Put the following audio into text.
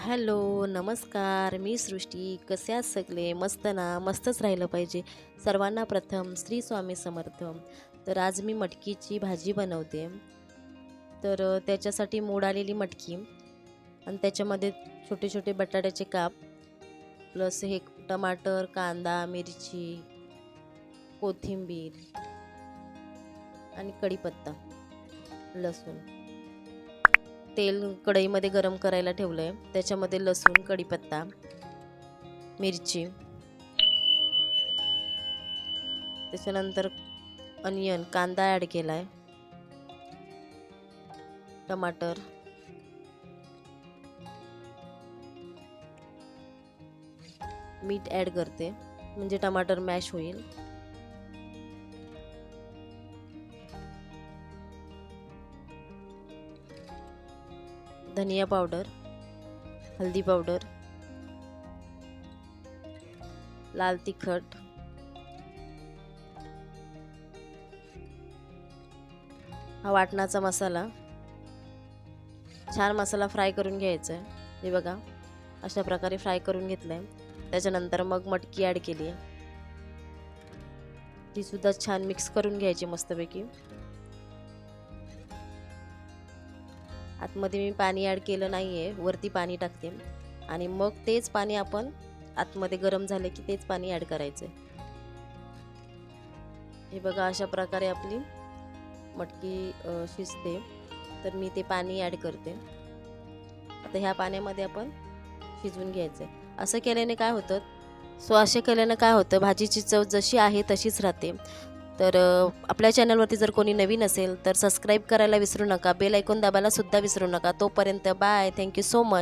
Hello, नमस्कार. मी सृष्टी. कसे आहात सगळे? मस्त ना? मस्तच राहिलं पाहिजे. सर्वांना प्रथम श्री स्वामी समर्थ. तर आज मी मटकीची भाजी बनवते. त्याच्यासाठी मोड आलेली मटकी आणि त्याच्यामध्ये छोटे छोटे बटाट्याचे काप, प्लस हे टमाटर, कांदा, मिरची, कोथिंबीर आणि कढीपत्ता, लसूण. तेल कढईमध्ये गरम करायला ठेवलं आहे. त्याच्यामध्ये लसूण, कढीपत्ता, मिरची, त्याच्यानंतर अनियन, कांदा ॲड केला आहे, टमाटर, मीठ ॲड करते म्हणजे टमाटर मॅश होईल. धनिया पावडर, हल्दी पावडर, लाल तिखट, हा वाटणाचा मसाला. छान मसाला फ्राय करून घ्यायचा आहे. हे बघा, अशा प्रकारे फ्राय करून घेतलं आहे. त्याच्यानंतर मग मटकी ॲड केली आहे. ती सुद्धा छान मिक्स करून घ्यायची मस्तपैकी. आतमध्ये मी पाणी ॲड केलं नाही आहे, वरती पाणी टाकते आणि मग तेच पाणी आपण आतमध्ये गरम झाले की तेच पाणी ॲड करायचं आहे. हे बघा, अशा प्रकारे आपली मटकी शिजते. तर मी ते पाणी ॲड करते. आता ह्या पाण्यामध्ये आपण शिजवून घ्यायचं आहे. असं केल्याने काय होतं, भाजीची चव जशी आहे तशीच राहते. आपल्या चॅनलवरती जर कोणी नवीन असेल तर सबस्क्राईब करायला विसरू नका. बेल आयकॉन दाबायला सुद्धा विसरू नका. तोपर्यंत बाय. Thank you so much.